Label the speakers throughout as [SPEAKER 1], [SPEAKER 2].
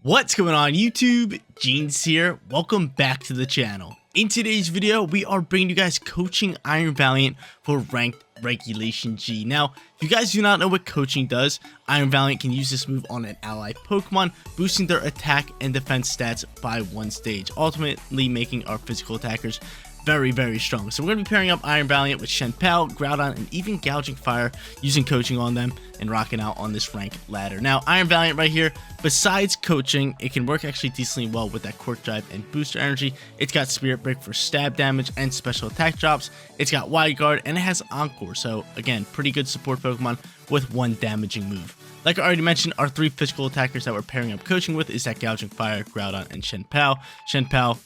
[SPEAKER 1] What's going on YouTube? Jeans here. Welcome back to the channel. In today's video, we are bringing you guys coaching Iron Valiant for ranked regulation G. Now, if you guys do not know what coaching does, Iron Valiant can use this move on an ally Pokemon, boosting their attack and defense stats by one stage, ultimately making our physical attackers very strong. So we're going to be pairing up Iron Valiant with Shenpal, Groudon, and even Gouging Fire, using coaching on them and rocking out on this rank ladder. Now, Iron Valiant right here, besides coaching, it can work actually decently well with that Quirk Drive and Booster Energy. It's got Spirit Break for stab damage and special attack drops. It's got Wide Guard, and it has Encore. So again, pretty good support Pokemon with one damaging move. Like I already mentioned, our three physical attackers that we're pairing up coaching with is that Gouging Fire, Groudon, and Shenpal. Shenpal,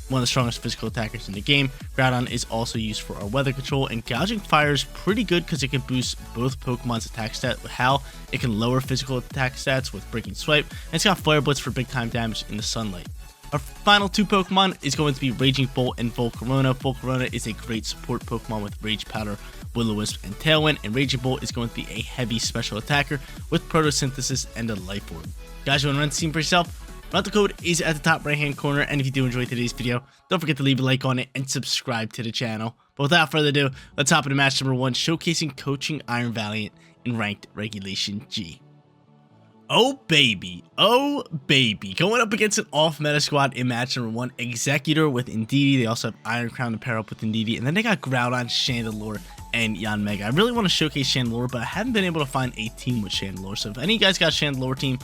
[SPEAKER 1] one of the strongest physical attackers in the game. Groudon is also used for our weather control, and Gouging Fire is pretty good because it can boost both Pokemon's attack stat with Howl. It can lower physical attack stats with Breaking Swipe, and it's got Flare Blitz for big time damage in the sunlight. Our final two Pokemon is going to be Raging Bolt and Volcarona. Volcarona is a great support Pokemon with Rage Powder, Will-O-Wisp, and Tailwind, and Raging Bolt is going to be a heavy special attacker with Photosynthesis and a Life Orb. Guys, you want to run the team for yourself? The code is at the top right hand corner, and if you do enjoy today's video, don't forget to leave a like on it and subscribe to the channel. But without further ado, let's hop into match number 1, showcasing coaching Iron Valiant in ranked regulation G. Oh baby, going up against an off-meta squad in match number 1, Executor with Indeedee. They also have Iron Crown to pair up with Indeedee, and then they got Groudon, Chandelure, and Yanmega. I really want to showcase Chandelure, but I haven't been able to find a team with Chandelure, so if any of you guys got a Chandelure team,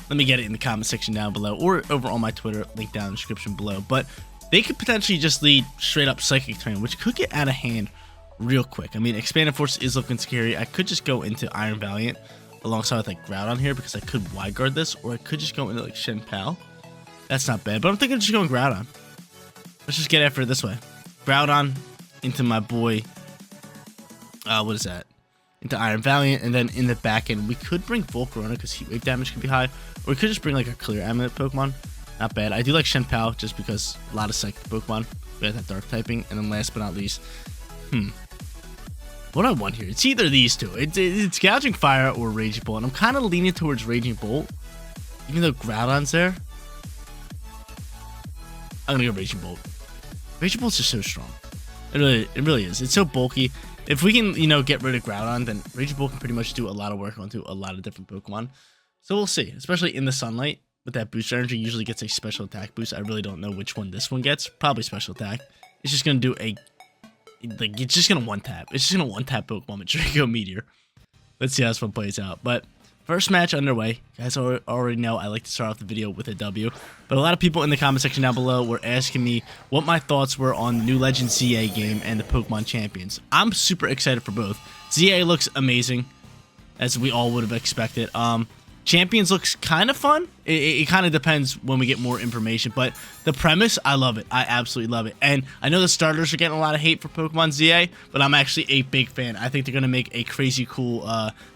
[SPEAKER 1] let me get it in the comment section down below, or over on my Twitter, link down in the description below. But they could potentially just lead straight up Psychic Terrain, which could get out of hand real quick. I mean, Expanded Force is looking scary. I could just go into Iron Valiant alongside with like Groudon here, because I could Wide Guard this, or I could just go into like Shenpal. That's not bad, but I'm thinking of just going Groudon. Let's just get after it this way. Groudon into my boy, what is that? Into Iron Valiant, and then in the back end, we could bring Volcarona because Heat Wave damage could be high, or we could just bring like a Clear Amulet Pokemon. Not bad. I do like Shenpal just because a lot of Psychic Pokemon. We have that Dark typing, and then last but not least, what do I want here? It's either these two. It's Gouging Fire or Raging Bolt, and I'm kind of leaning towards Raging Bolt, even though Groudon's there. I'm gonna go Raging Bolt. Raging Bolt's just so strong. It really is. It's so bulky. If we can, get rid of Groudon, then Raging Bolt can pretty much do a lot of work onto a lot of different Pokemon. So we'll see, especially in the sunlight with that Booster Energy. Usually gets a special attack boost. I really don't know which one this one gets. Probably special attack. It's just gonna do it's just gonna one tap. It's just gonna one tap Pokemon with Draco Meteor. Let's see how this one plays out. But first match underway. You guys already know I like to start off the video with a W. But a lot of people in the comment section down below were asking me what my thoughts were on the new Legend ZA game and the Pokemon Champions. I'm super excited for both. ZA looks amazing, as we all would have expected. Champions looks kind of fun. It kind of depends when we get more information. But the premise, I love it. I absolutely love it. And I know the starters are getting a lot of hate for Pokemon ZA, but I'm actually a big fan. I think they're going to make a crazy cool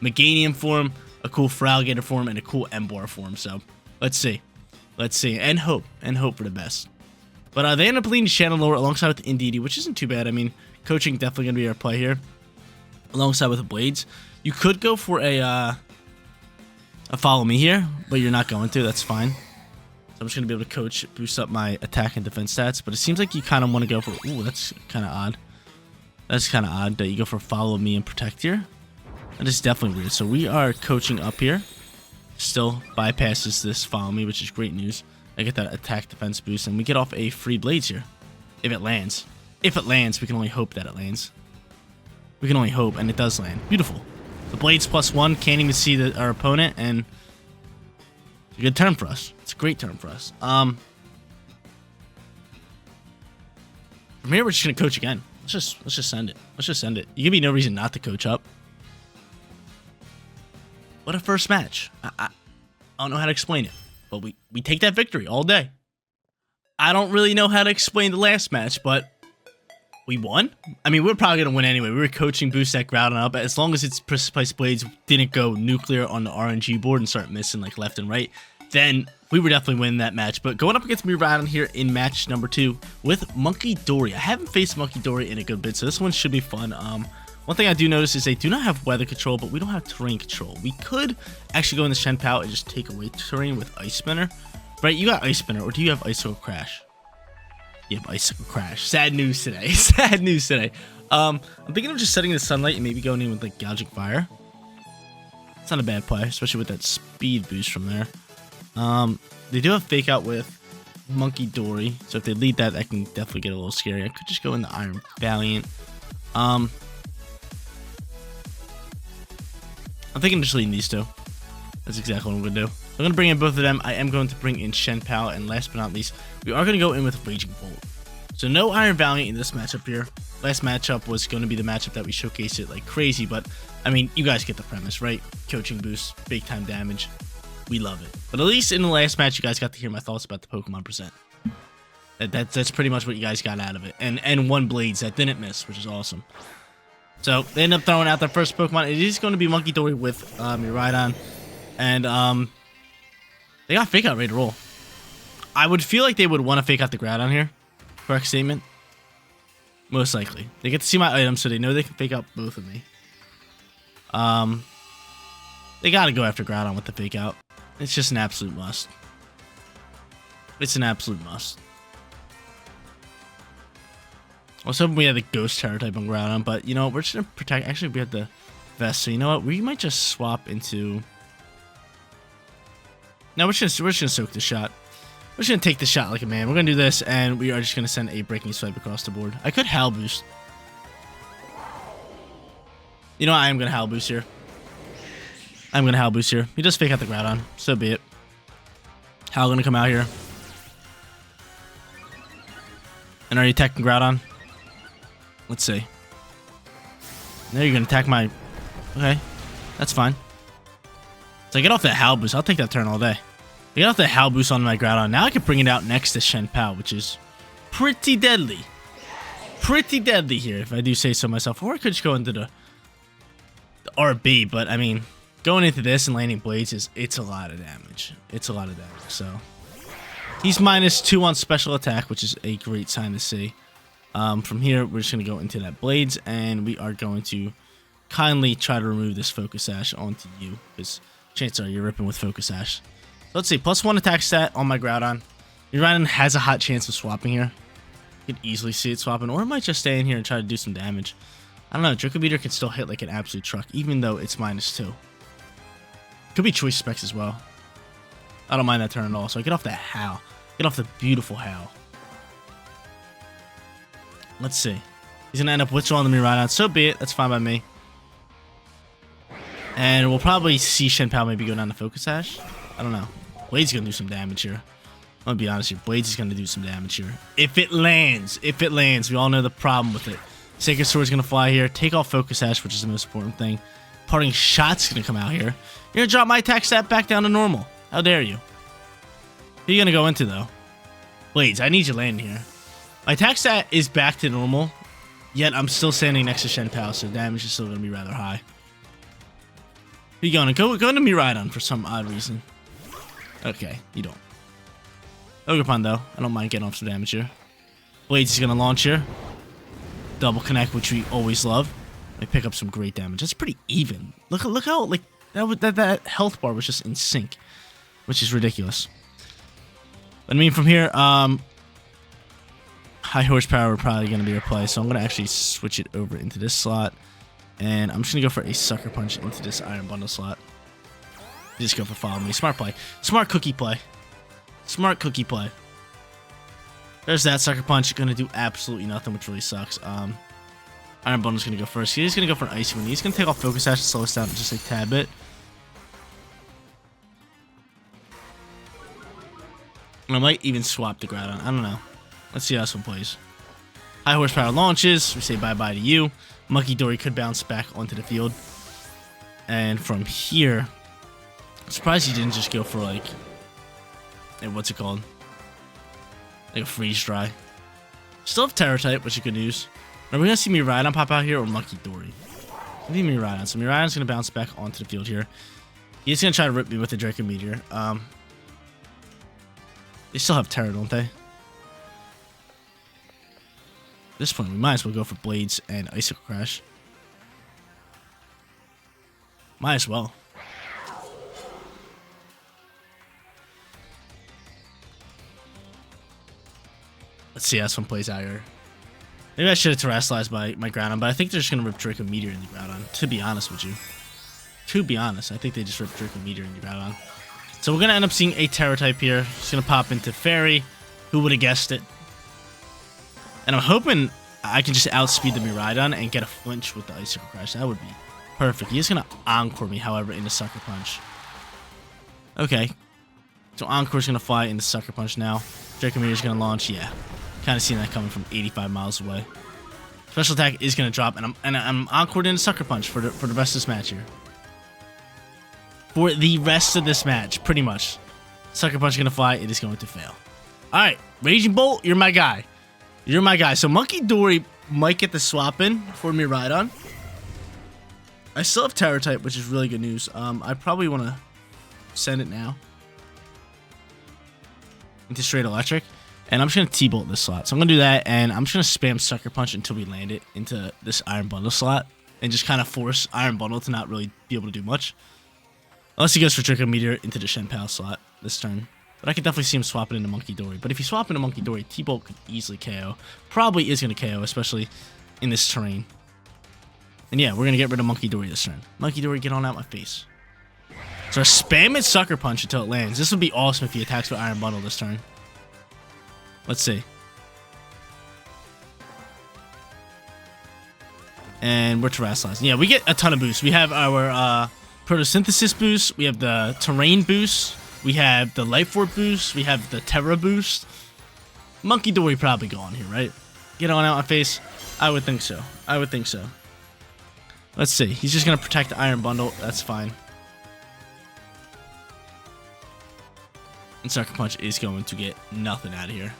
[SPEAKER 1] Meganium form, a cool Feraligatr form, and a cool Emboar form. So let's see, and hope for the best. But they end up leading Chandelure alongside with Indeedee, which isn't too bad. I mean, coaching definitely gonna be our play here, alongside with the Blades. You could go for a Follow Me here, but you're not going to. That's fine. So I'm just gonna be able to coach, boost up my attack and defense stats. But it seems like you kind of want to go for. Ooh, that's kind of odd. That's kind of odd that you go for Follow Me and Protect here. That is definitely weird. So we are coaching up here. Still bypasses this Follow Me, which is great news. I get that attack defense boost, and we get off a free Blades here. If it lands. If it lands, we can only hope that it lands. We can only hope, and it does land. Beautiful. The Blades +1, can't even see our opponent, and it's a good turn for us. It's a great turn for us. From here, we're just going to coach again. Let's just send it. Let's just send it. You give me no reason not to coach up. What a first match. I don't know how to explain it, but we take that victory all day. I don't really know how to explain the last match, but we won. I mean, we're probably going to win anyway. We were coaching boost that Groudon up. As long as its Precise Blades didn't go nuclear on the RNG board and start missing like left and right, then we were definitely winning that match. But going up against Groudon here in match number 2 with Monkey Dory. I haven't faced Monkey Dory in a good bit, so this one should be fun. One thing I do notice is they do not have weather control, but we don't have terrain control. We could actually go in the Shen Pal and just take away terrain with Ice Spinner. Right, you got Ice Spinner, or do you have Icicle Crash? You have Icicle Crash. Sad news today. Sad news today. I'm thinking of just setting the Sunlight and maybe going in with like Gouging Fire. It's not a bad play, especially with that speed boost from there. They do have Fake Out with Monkey Dory, so if they lead that, that can definitely get a little scary. I could just go in the Iron Valiant. I'm thinking just leading these two. That's exactly what I'm going to do. I'm going to bring in both of them. I am going to bring in Shen Pal, and last but not least, we are going to go in with Raging Bolt. So no Iron Valiant in this matchup here. Last matchup was going to be the matchup that we showcased it like crazy, but I mean, you guys get the premise, right? Coaching boost, big time damage. We love it. But at least in the last match, you guys got to hear my thoughts about the Pokemon Present. That's pretty much what you guys got out of it. And one Blades that didn't miss, which is awesome. So they end up throwing out their first Pokemon. It is going to be Monkey Dory with Miraidon. And they got Fake Out ready to roll. I would feel like they would want to Fake Out the Groudon here. Correct statement? Most likely. They get to see my items, so they know they can Fake Out both of me. They got to go after Groudon with the Fake Out. It's just an absolute must. It's an absolute must. I was hoping we had the Ghost Terror type on Groudon, but you know what? We're just going to protect. Actually, we had the Vest, so you know what? We might just swap into... No, we're just gonna soak the shot. We're just gonna take the shot like a man. We're gonna do this, and we are just gonna send a Breaking Swipe across the board. I could Howl Boost. You know what? I am gonna Howl Boost here. I'm gonna Howl Boost here. He does Fake Out the Groudon. So be it. Howl gonna come out here. And are you attacking Groudon? Let's see. Now you're gonna attack my... Okay. That's fine. So I get off that Howl Boost. I'll take that turn all day. I get off that Howl Boost on my Groudon. Now I can bring it out next to Shen Pal, which is pretty deadly. Pretty deadly here, if I do say so myself. Or I could just go into the RB, but I mean, going into this and landing Blades it's a lot of damage. It's a lot of damage, so. He's -2 on special attack, which is a great sign to see. From here, we're just going to go into that Blades, and we are going to kindly try to remove this Focus Sash onto you, because chances are you're ripping with Focus Sash. So let's see, +1 attack stat on my Groudon. Miraidon has a hot chance of swapping here. You can easily see it swapping, or it might just stay in here and try to do some damage. I don't know, Draco Meteor can still hit like an absolute truck, even though it's -2. Could be Choice Specs as well. I don't mind that turn at all. So I get off that Howl. Get off the beautiful Howl. Let's see. He's going to end up withdrawing the Miraidon. So be it. That's fine by me. And we'll probably see Shen Pal maybe go down to Focus Sash. I don't know. Blades is going to do some damage here. I'm going to be honest here. Blades is going to do some damage here. If it lands. If it lands. We all know the problem with it. Sacred Sword is going to fly here. Take off Focus Sash, which is the most important thing. Parting Shot's going to come out here. You're going to drop my attack stat back down to normal. How dare you? Who are you going to go into, though? Blades, I need you landing here. My attack stat is back to normal, yet I'm still standing next to Shen Pal, so damage is still going to be rather high. Who are you going to go into Miraidon for some odd reason? Okay, you don't. Ogerpon, though. I don't mind getting off some damage here. Blades is going to launch here. Double connect, which we always love. I pick up some great damage. That's pretty even. Look how like that health bar was just in sync, which is ridiculous. But I mean, from here, high horsepower are probably going to be our play, so I'm going to actually switch it over into this slot, and I'm just going to go for a Sucker Punch into this Iron Bundle slot. Just go for Follow Me. Smart play. Smart cookie play. Smart cookie play. There's that Sucker Punch. Going to do absolutely nothing, which really sucks. Iron Bundle's going to go first. He's going to go for an Icy Wind. He's going to take off Focus Sash to slow us down just a tad bit. And I might even swap the Groudon. I don't know. Let's see how this one plays. High horsepower launches. We say bye-bye to you. Monkey Dory could bounce back onto the field. And from here, I'm surprised he didn't just go for like, what's it called? Like a Freeze Dry. Still have Terror type, which you could use. Are we going to see Miraidon pop out here or Monkey Dory? I think Miraidon. So Miraidon's going to bounce back onto the field here. He's going to try to rip me with the Draco Meteor. They still have Terror, don't they? At this point, we might as well go for Blades and Icicle Crash. Might as well. Let's see how this one plays out here. Maybe I should have terrestrialized my Groudon, but I think they're just going to rip Draco Meteor in the Groudon, to be honest with you. To be honest, I think they just ripped Draco Meteor in the Groudon. So we're going to end up seeing a Terra type here. It's going to pop into Fairy. Who would have guessed it? And I'm hoping I can just outspeed the Miraidon and get a flinch with the Icicle Crash. That would be perfect. He's going to Encore me, however, into Sucker Punch. Okay. So Encore's going to fly into Sucker Punch now. Draco Meteor's going to launch. Yeah. Kind of seeing that coming from 85 miles away. Special attack is going to drop, and I'm Encored into Sucker Punch for the rest of this match here. For the rest of this match, pretty much. Sucker Punch is going to fly. It is going to fail. All right. Raging Bolt, you're my guy. You're my guy. So Monkey Dory might get the swap in for Miraidon. I still have Terra type, which is really good news. I probably want to send it now into straight electric, and I'm just gonna T-bolt this slot. So I'm gonna do that, and I'm just gonna spam Sucker Punch until we land it into this Iron Bundle slot, and just kind of force Iron Bundle to not really be able to do much, unless he goes for Draco Meteor into the Shenpao slot this turn. But I can definitely see him swapping into Monkey Dory. But if you swap into Monkey Dory, T-bolt could easily KO. Probably is gonna KO, especially in this terrain. And yeah, we're going to get rid of Monkey Dory this turn. Monkey Dory, get on out my face. So spam it Sucker Punch until it lands. This would be awesome if he attacks with Iron Bundle this turn. Let's see. And we're terrestrializing. Yeah, we get a ton of boosts. We have our Photosynthesis boost. We have the Terrain boost. We have the Life Orb boost. We have the Terra boost. Monkey Dory probably go on here, right? Get on out my face. I would think so. I would think so. Let's see. He's just going to protect the Iron Bundle. That's fine. And Sucker Punch is going to get nothing out of here.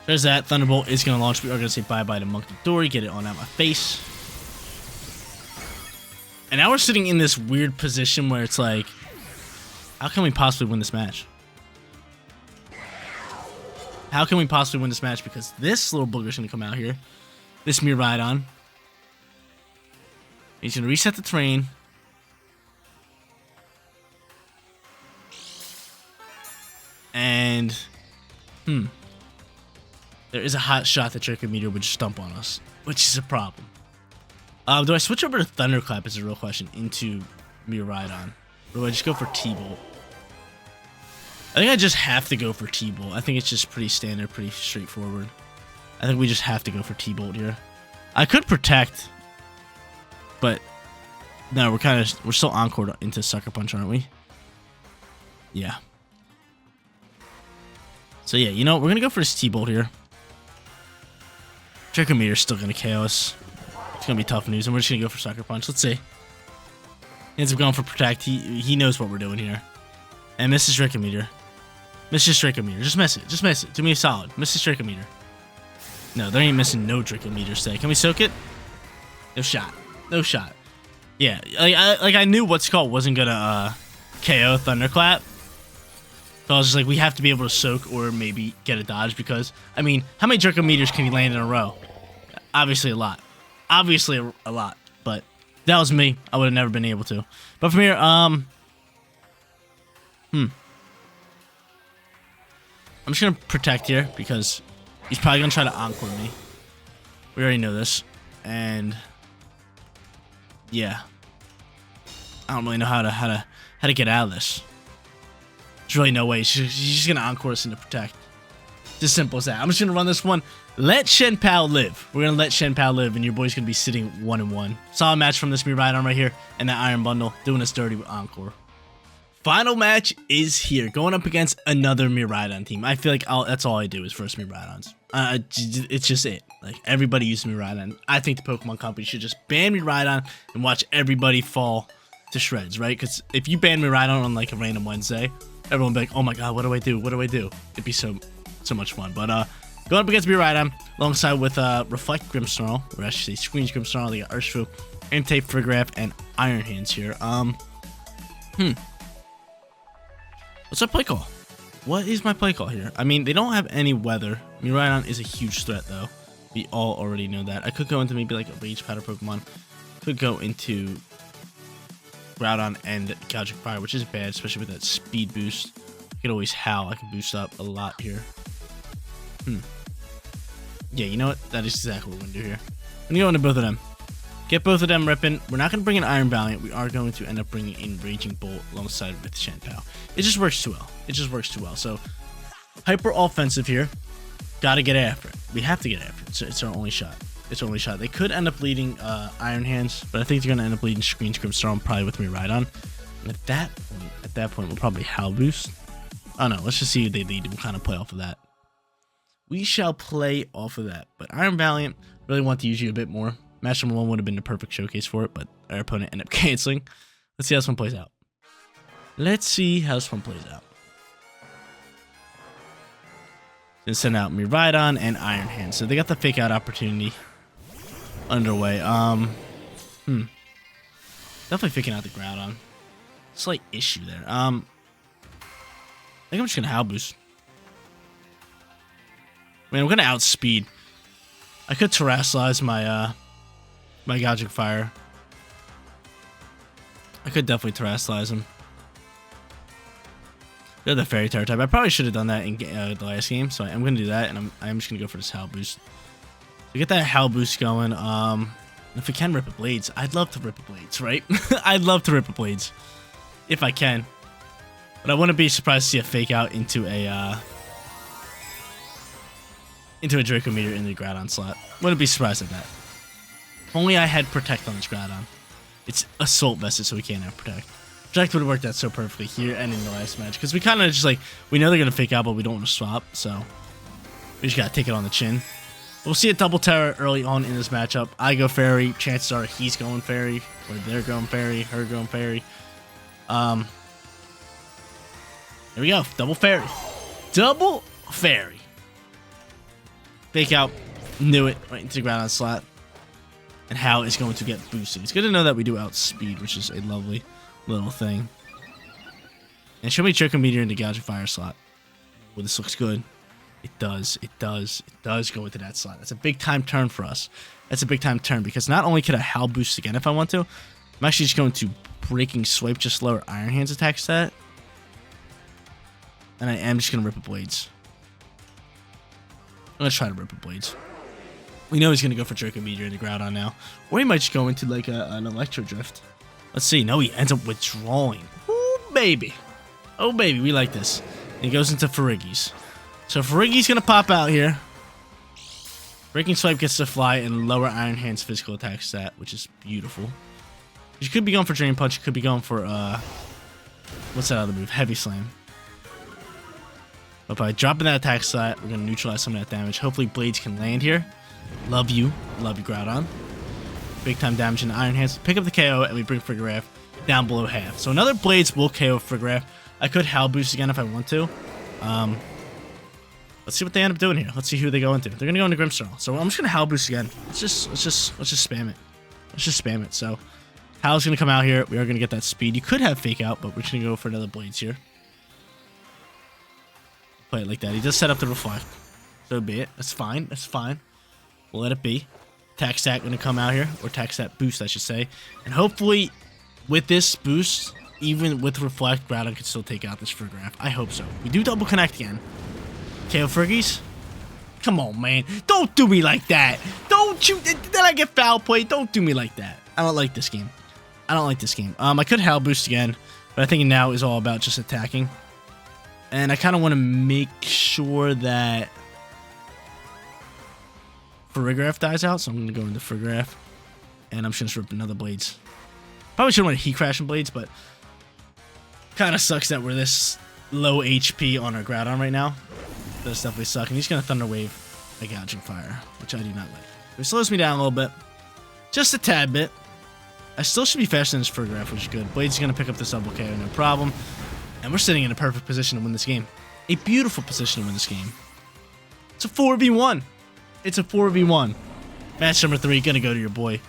[SPEAKER 1] There's that. Thunderbolt is going to launch. We are going to say bye-bye to Monkey Dory. Get it on out my face. And now we're sitting in this weird position where it's like, how can we possibly win this match? How can we possibly win this match? Because this little booger's going to come out here. This Miraidon. He's going to reset the terrain. And, there is a hot shot that Draco Meteor would stump on us, which is a problem. Do I switch over to Thunderclap is a real question into Miraidon? Or do I just go for T-Bolt? I think I just have to go for T-Bolt. I think it's just pretty standard, pretty straightforward. I think we just have to go for T-Bolt here. I could protect, but no, we're still Encored into Sucker Punch, aren't we? Yeah. So yeah, you know, we're gonna go for this T-Bolt here. Draco Meteor's still gonna KO us. It's gonna be tough news, and we're just gonna go for Sucker Punch. Let's see. He ends up going for Protect. He knows what we're doing here. And misses Draco Meteor. Misses Draco Meteor. Just miss it. Just miss it. Do me a solid. Misses Draco Meteor. No, there ain't missing no Draco Meteor today. Can we soak it? No shot. No shot. Yeah, I knew what's called wasn't gonna KO Thunderclap. So I was just like, we have to be able to soak or maybe get a dodge because, I mean, how many Draco Meteors can you land in a row? Obviously a lot. Obviously a lot. But that was me. I would have never been able to. But from here, I'm just gonna protect here because he's probably gonna try to Encore me. We already know this. And yeah. I don't really know how to get out of this. There's really no way. She's just gonna Encore us into Protect. It's as simple as that. I'm just gonna run this one. Let Shenpao live. We're gonna let Shenpao live, and your boy's gonna be sitting 1-1. Solid match from this Miraidon right here, and that Iron Bundle doing us dirty with Encore. Final match is here, going up against another Miraidon team. I feel like that's all I do is first Miraidons. It's just it. Like, everybody uses Miraidon. I think the Pokemon Company should just ban Miraidon and watch everybody fall to shreds, right? Because if you ban Miraidon on like a random Wednesday, everyone will be like, oh my god, what do I do? What do I do? It'd be so much fun. But going up against Miraidon alongside with Reflect Grimmsnarl, or I should say Screens Grimmsnarl, they got Urshifu, Entei Frigoraph, and Iron Hands here. What's our play call? What is my play call here? I mean, they don't have any weather. Miraidon is a huge threat, though. We all already know that. I could go into maybe like a Rage Powder Pokemon. Could go into Groudon and Gouging Fire, which is bad, especially with that speed boost. I can always howl. I can boost up a lot here. Yeah, you know what? That is exactly what we're going to do here. I'm going to go into both of them. Get both of them ripping. We're not going to bring in Iron Valiant. We are going to end up bringing in Raging Bolt alongside with Shanpao. It just works too well. It just works too well. So, hyper offensive here. Got to get after it. We have to get after it. It's our only shot. It's our only shot. They could end up leading Iron Hands, but I think they're going to end up leading Screen Scream probably with me Rhydon. And at that point, we'll probably Howl Boost. Oh no, let's just see who they lead. We'll kind of play off of that. We shall play off of that. But Iron Valiant, really want to use you a bit more. Match number 1 would have been the perfect showcase for it, but our opponent ended up canceling. Let's see how this one plays out. Let's see how this one plays out. Gonna send out Mewtwo and Iron Hand. So they got the fake out opportunity underway. Definitely faking out the Groudon. Slight issue there. I think I'm just gonna Howl Boost. Man, I'm gonna outspeed. I could Terrasilize my my Gouging Fire. I could definitely Terrasilize him. They're the Fairy Terror type. I probably should have done that in the last game, so I'm gonna do that, and I'm just gonna go for this Howl Boost. To get that Howl Boost going, if we can rip a Blades, I'd love to rip a Blades, right? I'd love to rip a Blades if I can, but I wouldn't be surprised to see a fake out into a Draco Meteor in the Groudon slot. Wouldn't be surprised at that. If only I had Protect on this Groudon. It's Assault Vested, so we can't have Protect. Protect would have worked out so perfectly here and in the last match, because we kind of just like, we know they're going to fake out, but we don't want to swap, so we just got to take it on the chin. We'll see a double Terror early on in this matchup. I go Fairy, chances are he's going Fairy, or they're going Fairy, her going Fairy. Here we go, double Fairy. Double Fairy. Fake out, knew it, right into the Groudon slot. And how is going to get boosted. It's good to know that we do outspeed, which is a lovely little thing. And show me Draco Meteor in the Gouging Fire slot. Well, this looks good. It does. It does. It does go into that slot. That's a big time turn for us. That's a big time turn because not only could I Howl Boost again if I want to, I'm actually just going to Breaking Swipe, just lower Iron Hands attack stat. And I am just going to rip a Blades. I'm going to try to rip a Blades. We know he's going to go for Draco Meteor in the Groudon now. Or he might just go into like an Electro Drift. Let's see. No, he ends up withdrawing. Ooh, baby. Oh, baby. We like this. And he goes into Ferrigi's. So Ferrigi's going to pop out here. Breaking Swipe gets to fly and lower Iron Hand's physical attack stat, which is beautiful. You could be going for Drain Punch. You could be going for, what's that other move? Heavy Slam. But by dropping that attack stat, we're going to neutralize some of that damage. Hopefully Blades can land here. Love you, Groudon. Big time damage in the Iron Hands. Pick up the KO and we bring Frigoraph down below half. So another Blades will KO Frigoraph. I could Howl Boost again if I want to. Let's see what they end up doing here. Let's see who they go into. They're gonna go into Grimmsnarl. So I'm just gonna Howl Boost again. Let's just spam it. Let's just spam it. So Howl's gonna come out here. We are gonna get that speed. You could have Fake Out, but we're just gonna go for another Blades here. Play it like that. He does set up the Reflect. So be it. That's fine. That's fine. We'll let it be. Attack stat going to come out here, or attack stat boost, I should say. And hopefully, with this boost, even with Reflect, Groudon can still take out this Frigoraph. I hope so. We do double connect again. KO Friggies? Come on, man. Don't do me like that. Don't you? Then I get foul play. Don't do me like that. I don't like this game. I don't like this game. I could Howl Boost again, but I think now is all about just attacking. And I kind of want to make sure that Frigoraph dies out, so I'm going to go into Frigoraph. And I'm just going to rip another Blades. Probably shouldn't want to Heat Crash and Blades, but kind of sucks that we're this low HP on our Groudon right now. Does definitely suck. And he's going to Thunder Wave a Gouging Fire, which I do not like. It slows me down a little bit. Just a tad bit. I still should be faster than this Frigoraph, which is good. Blades is going to pick up this double KO, no problem. And we're sitting in a perfect position to win this game. A beautiful position to win this game. It's a 4v1. It's a 4v1. Match number 3, gonna go to your boy.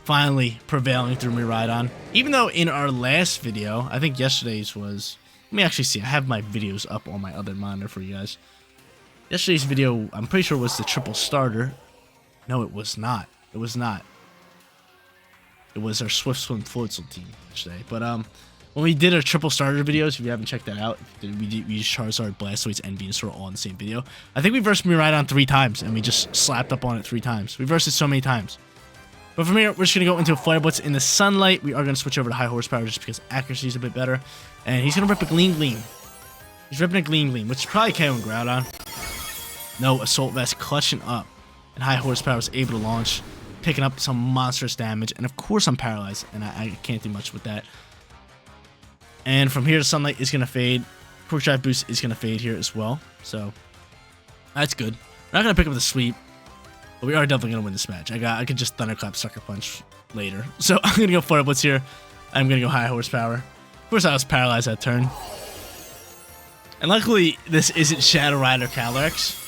[SPEAKER 1] Finally prevailing through Mewtwo. Even though in our last video, I think yesterday's was... Let me actually see. I have my videos up on my other monitor for you guys. Yesterday's video, I'm pretty sure was the triple starter. No, it was not. It was not. it was our Swift Swim Floatzel team today. But when we did our triple starter videos, if you haven't checked that out, we used Charizard, Blastoise, and Venusaur all in the same video. I think we versed Miraidon 3 times, and we just slapped up on it 3 times. We versed it so many times. But from here, we're just going to go into a Fire Blitz in the sunlight. We are going to switch over to high horsepower just because accuracy is a bit better. And he's going to rip a Gleam Gleam. He's ripping a Gleam Gleam, which is probably KOing Groudon. No, Assault Vest clutching up. And high horsepower is able to launch, picking up some monstrous damage. And of course, I'm paralyzed, and I can't do much with that. And from here, the sunlight is going to fade. Quick Drive Boost is going to fade here as well. So that's good. We're not going to pick up the sweep, but we are definitely going to win this match. I could just Thunderclap, Sucker Punch later. So I'm going to go Fire Blitz here. I'm going to go high horsepower. Of course, I was paralyzed that turn. And luckily, this isn't Shadow Rider Calyrex.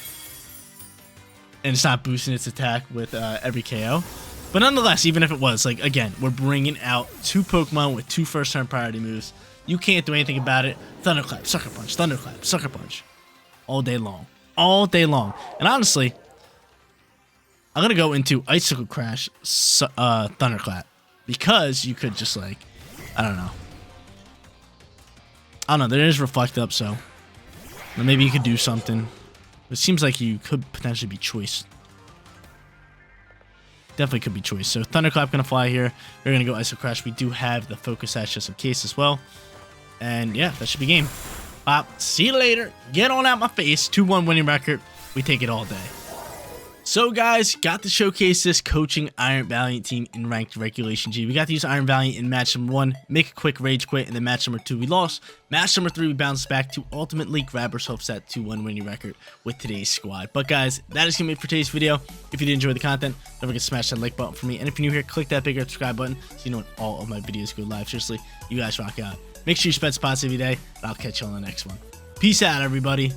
[SPEAKER 1] And it's not boosting its attack with every KO. But nonetheless, even if it was, like, again, we're bringing out 2 Pokemon with 2 first-turn priority moves. You can't do anything about it. Thunderclap, Sucker Punch, Thunderclap, Sucker Punch. All day long. All day long. And honestly, I'm going to go into Icicle Crash, Thunderclap. Because you could just, like, I don't know. There is Reflect Up, so maybe you could do something. It seems like you could potentially be choice. Definitely could be choice. So Thunderclap going to fly here. We're going to go Icicle Crash. We do have the Focus Sash just in case as well. And yeah, that should be game. See you later. Get on out my face. 2-1 winning record. We take it all day. So guys, got to showcase this coaching Iron Valiant team in ranked Regulation G. We got to use Iron Valiant in match number 1, make a quick rage quit, and then match number 2 we lost. Match number 3 we bounced back to ultimately grab ourselves that 2-1 winning record with today's squad. But guys, that is going to be it for today's video. If you did enjoy the content, don't forget to smash that like button for me. And if you're new here, click that big red subscribe button so you know when all of my videos go live. Seriously, you guys rock out. Make sure you spend spots every day, and I'll catch you on the next one. Peace out, everybody.